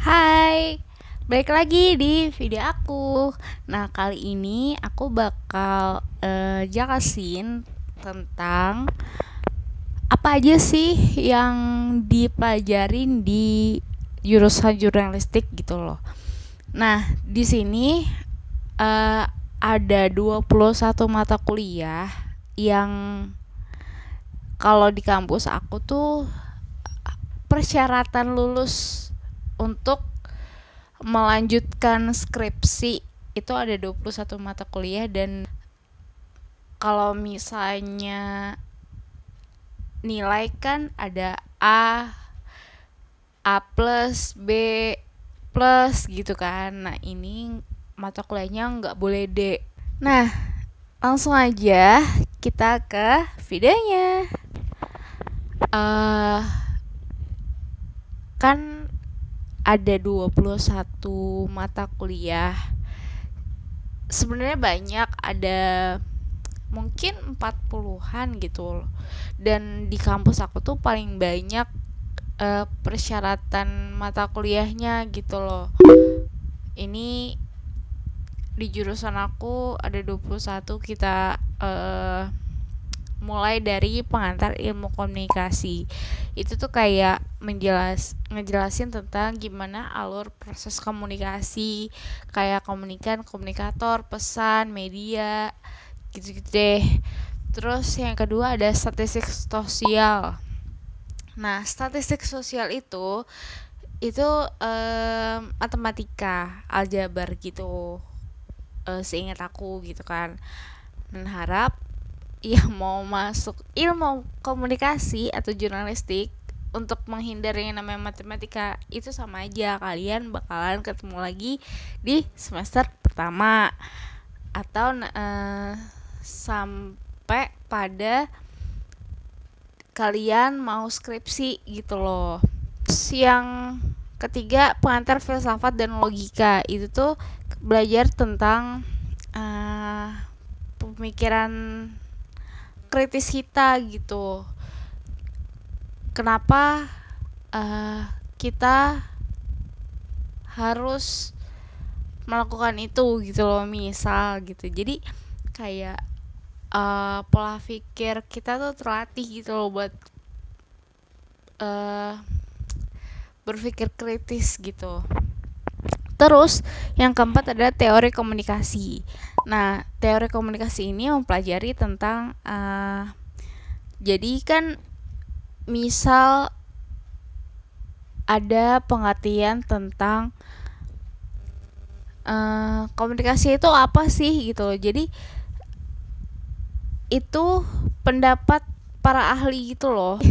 Hai, balik lagi di video aku. Nah, kali ini aku bakal jelasin tentang apa aja sih yang dipelajarin di jurusan jurnalistik gitu loh. Nah, di sini eh, ada 21 mata kuliah yang kalau di kampus aku tuh persyaratan lulus untuk melanjutkan skripsi itu ada 21 mata kuliah. Dan kalau misalnya nilai kan ada A plus, B plus gitu kan. Nah, ini mata kuliahnya nggak boleh D. Nah, langsung aja kita ke videonya. eh Kan ada 21 mata kuliah. Sebenarnya banyak, ada mungkin 40-an gitu loh. Dan di kampus aku tuh paling banyak persyaratan mata kuliahnya gitu loh. Ini di jurusan aku ada 21. Kita mulai dari pengantar ilmu komunikasi. Itu tuh kayak ngejelasin tentang gimana alur proses komunikasi, kayak komunikator, pesan, media, gitu-gitu deh. Terus yang kedua ada statistik sosial. Nah, statistik sosial itu matematika, aljabar gitu. Seingat aku gitu kan. Menharap yang mau masuk ilmu komunikasi atau jurnalistik untuk menghindar yang namanya matematika itu sama aja, kalian bakalan ketemu lagi di semester pertama atau sampai pada kalian mau skripsi gitu loh. Terus yang ketiga pengantar filsafat dan logika, itu tuh belajar tentang pemikiran kritis kita gitu. Kenapa kita harus melakukan itu gitu loh, misal gitu. Jadi kayak pola pikir kita tuh terlatih gitu loh buat berpikir kritis gitu. Terus yang keempat adalah teori komunikasi. Nah, teori komunikasi ini mempelajari tentang jadi kan misal ada pengertian tentang komunikasi itu apa sih gitu loh. Jadi itu pendapat para ahli gitu loh.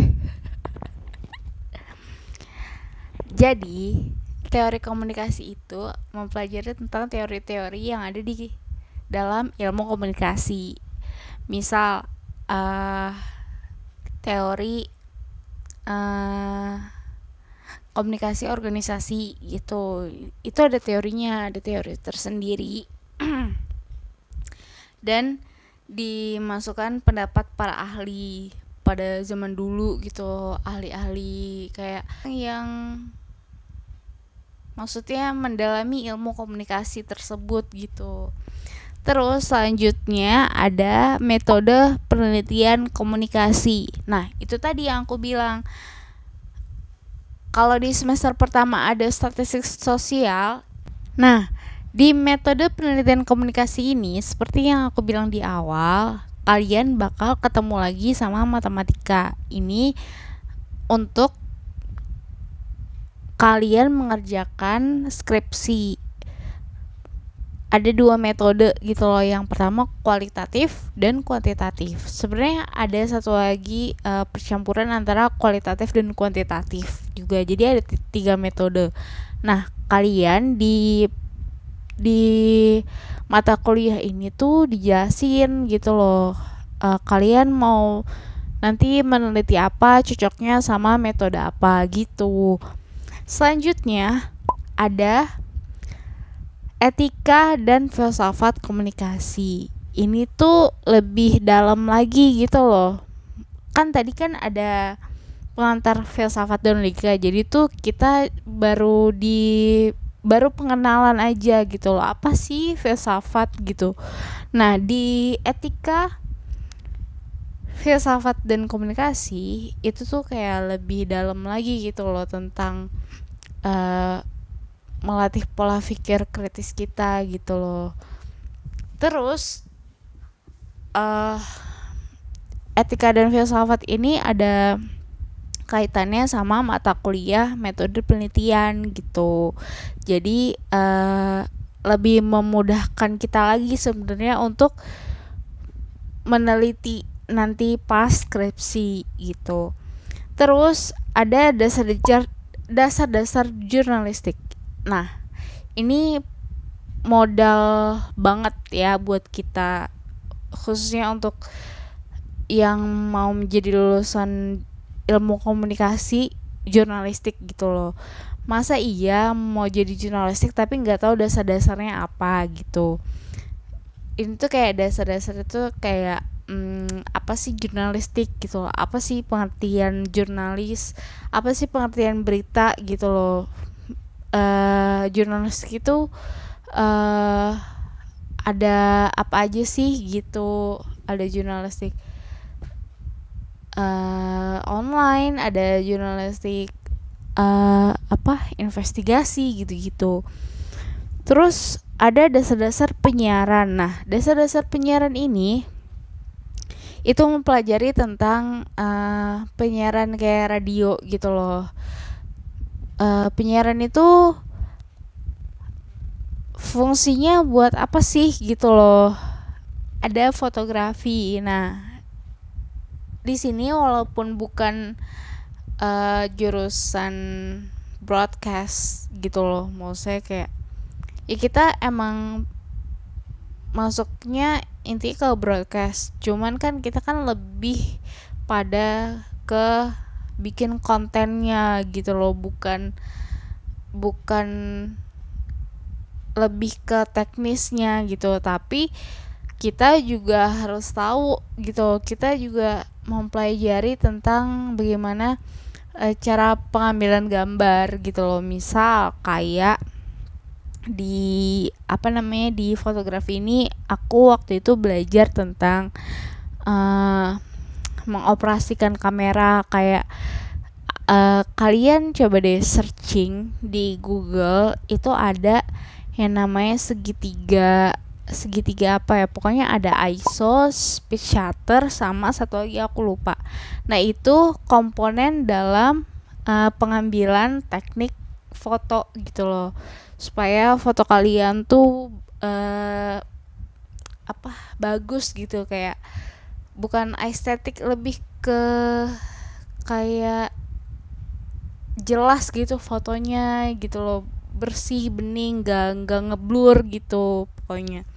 Jadi teori komunikasi itu mempelajari tentang teori-teori yang ada di dalam ilmu komunikasi. Misal teori komunikasi organisasi gitu. Itu ada teorinya, ada teori tersendiri. Dan dimasukkan pendapat para ahli pada zaman dulu gitu, ahli-ahli kayak yang maksudnya mendalami ilmu komunikasi tersebut gitu. Terus selanjutnya ada metode penelitian komunikasi. Nah, itu tadi yang aku bilang. Kalau di semester pertama ada statistik sosial. Nah, di metode penelitian komunikasi ini seperti yang aku bilang di awal, kalian bakal ketemu lagi sama matematika. Ini untuk kalian mengerjakan skripsi. Ada dua metode gitu loh. Yang pertama kualitatif dan kuantitatif. Sebenarnya ada satu lagi percampuran antara kualitatif dan kuantitatif juga. Jadi ada 3 metode. Nah, kalian di mata kuliah ini tuh dijelasin gitu loh. Kalian mau nanti meneliti apa, cocoknya sama metode apa gitu. Selanjutnya ada etika dan filsafat komunikasi. Ini tuh lebih dalam lagi gitu loh. Kan tadi kan ada pengantar filsafat dan logika. Jadi tuh kita baru pengenalan aja gitu loh, apa sih filsafat gitu. Nah, di etika filsafat dan komunikasi itu tuh kayak lebih dalam lagi gitu loh, tentang uh, melatih pola pikir kritis kita gitu loh. Terus uh, etika dan filsafat ini ada kaitannya sama mata kuliah metode penelitian gitu. Jadi lebih memudahkan kita lagi sebenarnya untuk meneliti nanti pas skripsi gitu. Terus ada dasar-dasar jurnalistik. Nah, ini modal banget ya buat kita, khususnya untuk yang mau menjadi lulusan ilmu komunikasi jurnalistik gitu loh. Masa iya mau jadi jurnalistik tapi nggak tahu dasar-dasarnya apa gitu. Ini tuh kayak dasar-dasar itu kayak apa sih jurnalistik gitu loh, apa sih pengertian jurnalis, apa sih pengertian berita gitu loh. Jurnalistik itu ada apa aja sih gitu. Ada jurnalistik online, ada jurnalistik investigasi gitu-gitu. Terus ada dasar-dasar penyiaran. Nah, dasar-dasar penyiaran ini itu mempelajari tentang penyiaran kayak radio gitu loh. Penyiaran itu fungsinya buat apa sih gitu loh. Ada fotografi. Nah, di sini walaupun bukan jurusan broadcast gitu loh, mau saya kayak ya kita emang masuknya inti ke broadcast, cuman kan kita kan lebih pada ke bikin kontennya gitu loh, bukan lebih ke teknisnya gitu. Tapi kita juga harus tahu gitu, kita juga mempelajari tentang bagaimana cara pengambilan gambar gitu loh. Misal kayak di di fotografi ini aku waktu itu belajar tentang mengoperasikan kamera. Kayak kalian coba deh searching di Google, itu ada yang namanya segitiga apa ya, pokoknya ada ISO, speed shutter, sama satu lagi aku lupa. Nah, itu komponen dalam pengambilan teknik foto gitu loh, supaya foto kalian tuh bagus gitu, kayak bukan estetik, lebih ke kayak jelas gitu fotonya gitu loh, bersih, bening, gak ngeblur gitu pokoknya.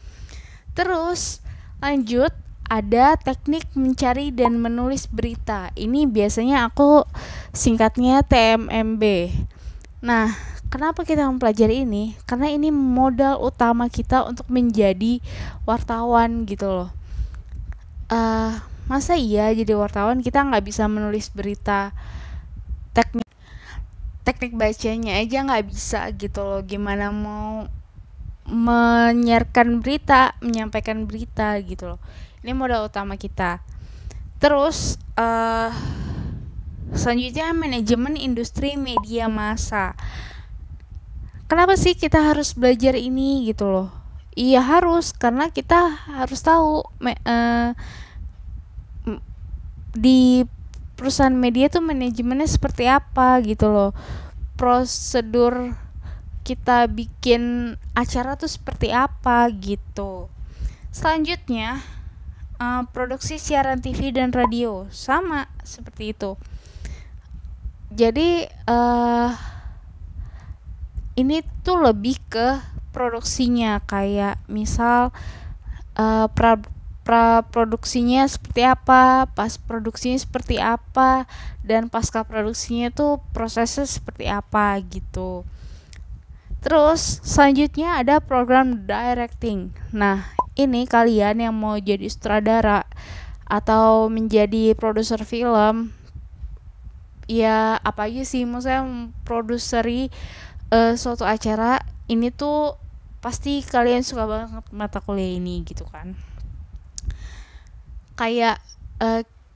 Terus lanjut, ada teknik mencari dan menulis berita. Ini biasanya aku singkatnya TMMB. Nah, kenapa kita mempelajari ini? Karena ini modal utama kita untuk menjadi wartawan gitu loh. Masa iya jadi wartawan kita nggak bisa menulis berita? Teknik bacanya aja nggak bisa gitu loh, gimana mau menyampaikan berita gitu loh. Ini modal utama kita. Terus selanjutnya manajemen industri media massa. Kenapa sih kita harus belajar ini gitu loh? Iya harus, karena kita harus tahu di perusahaan media tuh manajemennya seperti apa gitu loh. Prosedur kita bikin acara tuh seperti apa gitu. Selanjutnya produksi siaran TV dan radio, sama seperti itu. Jadi ini tuh lebih ke produksinya, kayak misal produksinya seperti apa, pas produksinya seperti apa, dan pasca produksinya tuh prosesnya seperti apa gitu. Terus selanjutnya ada program directing. Nah, ini kalian yang mau jadi sutradara atau menjadi produser film, ya apa aja sih, maksudnya produseri suatu acara ini tuh pasti kalian suka banget mata kuliah ini gitu kan. Kayak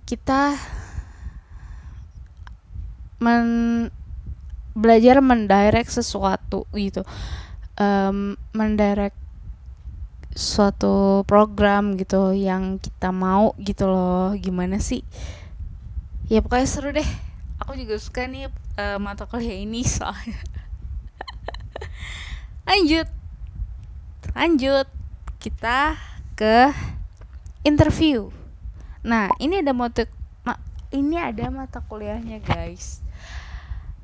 kita belajar mendirect sesuatu gitu, mendirect suatu program gitu yang kita mau gitu loh. Gimana sih ya, pokoknya seru deh. Aku juga suka nih mata kuliah ini soalnya. lanjut lanjut kita ke interview. Nah, ini ada mata kuliahnya guys.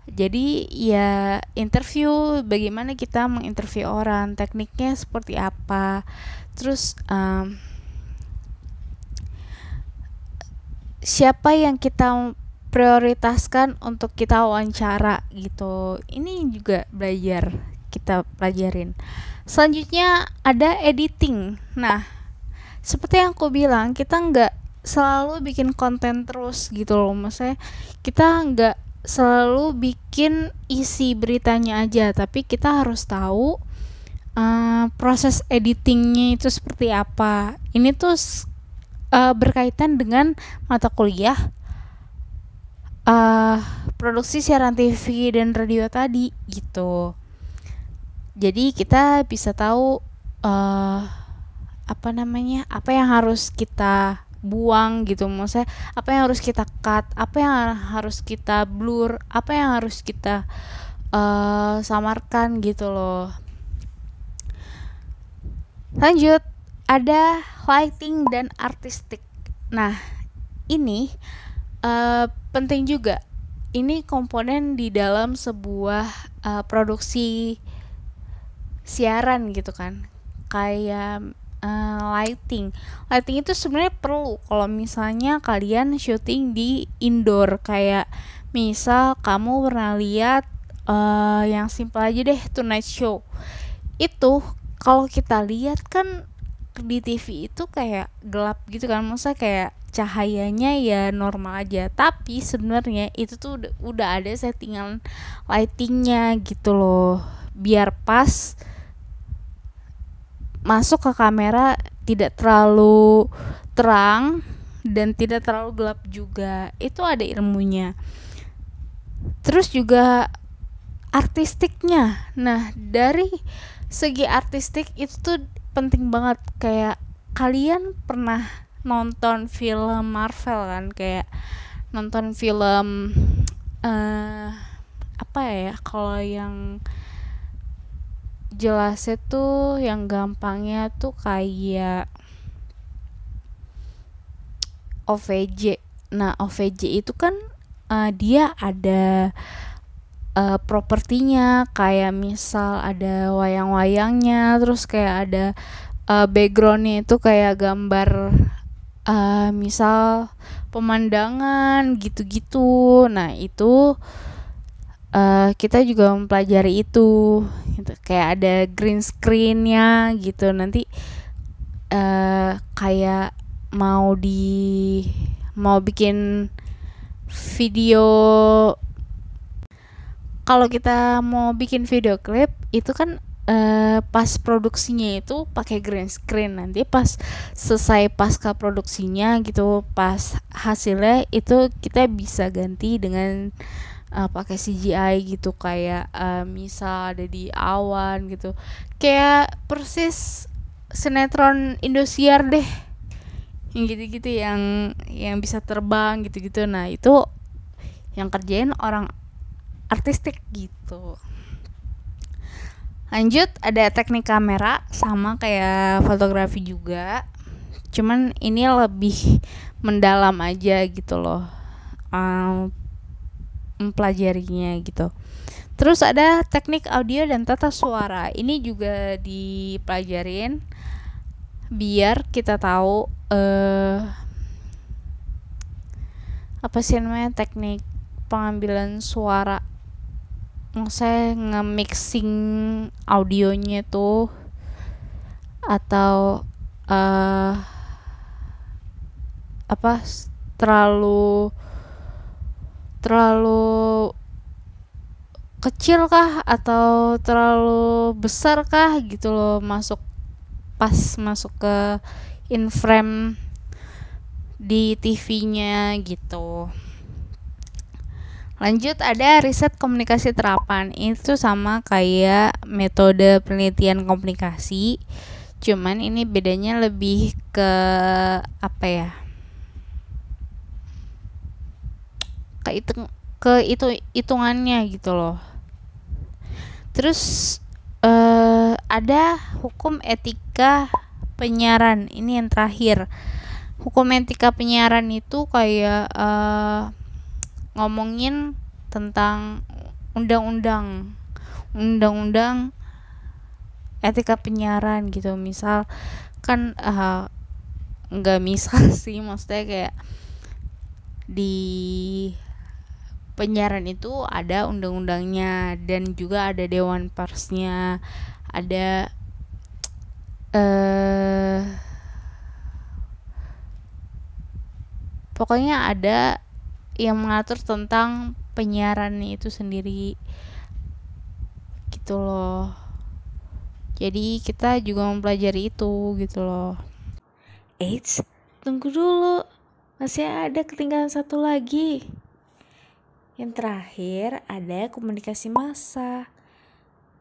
Jadi ya interview, bagaimana kita menginterview orang, tekniknya seperti apa, terus siapa yang kita prioritaskan untuk kita wawancara gitu. Ini juga kita pelajarin. Selanjutnya ada editing. Nah, seperti yang aku bilang, kita nggak selalu bikin konten terus gitu loh. Maksudnya kita nggak selalu bikin isi beritanya aja, tapi kita harus tahu proses editingnya itu seperti apa. Ini tuh berkaitan dengan mata kuliah produksi siaran TV dan radio tadi gitu. Jadi kita bisa tahu apa yang harus kita buang gitu, maksudnya apa yang harus kita cut, apa yang harus kita blur, apa yang harus kita samarkan gitu loh. Lanjut, ada lighting dan artistik. Nah, ini penting juga. Ini komponen di dalam sebuah produksi siaran gitu kan. Kayak lighting itu sebenarnya perlu kalau misalnya kalian syuting di indoor. Kayak misal kamu pernah lihat yang simple aja deh, Tonight Show. Itu kalau kita lihat kan di TV itu kayak gelap gitu kan, maksudnya kayak cahayanya ya normal aja, tapi sebenarnya itu tuh udah ada settingan lightingnya gitu loh, biar pas masuk ke kamera tidak terlalu terang dan tidak terlalu gelap juga. Itu ada ilmunya. Terus juga artistiknya. Nah, dari segi artistik itu tuh penting banget. Kayak kalian pernah nonton film Marvel kan, kayak nonton film apa ya, kalau yang jelasnya tuh yang gampangnya tuh kayak OVJ. Nah, OVJ itu kan dia ada propertinya, kayak misal ada wayang-wayangnya, terus kayak ada backgroundnya itu kayak gambar misal pemandangan gitu-gitu. Nah, itu kita juga mempelajari itu gitu. Kayak ada green screen-nya gitu. Nanti kayak mau bikin video, kalau kita mau bikin video klip itu kan pas produksinya itu pakai green screen. Nanti pas selesai pasca produksinya gitu, pas hasilnya itu kita bisa ganti dengan pakai CGI gitu, kayak misal ada di awan gitu, kayak persis sinetron Indosiar deh, yang gitu-gitu, yang bisa terbang gitu-gitu. Nah, itu yang kerjain orang artistik gitu. Lanjut, ada teknik kamera, sama kayak fotografi juga, cuman ini lebih mendalam aja gitu loh mempelajarinya gitu. Terus ada teknik audio dan tata suara. Ini juga dipelajarin biar kita tahu apa sih namanya, teknik pengambilan suara. Saya nge-mixing audionya tuh, atau terlalu kecil kah atau terlalu besar kah gitu loh, masuk ke in frame di TV-nya gitu. Lanjut, ada riset komunikasi terapan. Itu sama kayak metode penelitian komunikasi, cuman ini bedanya lebih ke apa ya, ke hitungannya gitu loh. Terus ada hukum etika penyiaran. Ini yang terakhir. Hukum etika penyiaran itu kayak ngomongin tentang undang-undang etika penyiaran gitu. Misal kan nggak misal sih, maksudnya kayak di penyiaran itu ada undang-undangnya dan juga ada dewan persnya, ada pokoknya ada yang mengatur tentang penyiaran itu sendiri gitu loh. Jadi kita juga mempelajari itu gitu loh. Eits, tunggu dulu, masih ada ketinggalan satu lagi. Yang terakhir ada komunikasi massa.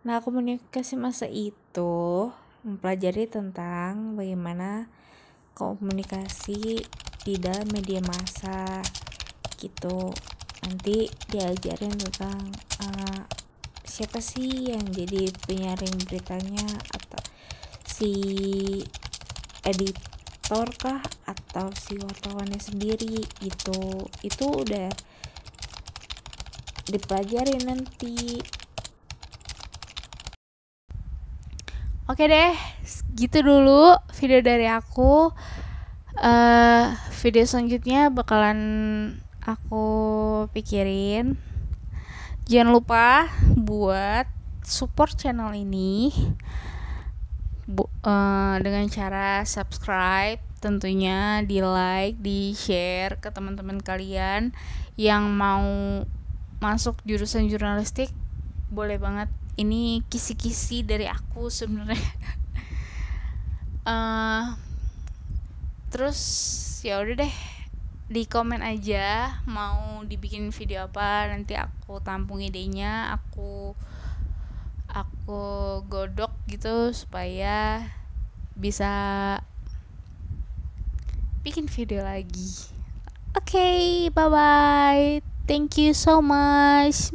Nah, komunikasi massa itu mempelajari tentang bagaimana komunikasi di dalam media massa gitu. Nanti diajarin tentang siapa sih yang jadi penyaring beritanya, atau si editor kah atau si wartawannya sendiri gitu. Itu udah dipelajari nanti. Oke deh, gitu dulu video dari aku. Video selanjutnya bakalan aku pikirin. Jangan lupa buat support channel ini dengan cara subscribe, tentunya di like, di share ke teman-teman kalian yang mau masuk jurusan jurnalistik. Boleh banget, ini kisi-kisi dari aku sebenarnya. Terus ya udah deh, di komen aja mau dibikin video apa, nanti aku tampung idenya, aku godok gitu supaya bisa bikin video lagi. Oke, bye bye, thank you so much.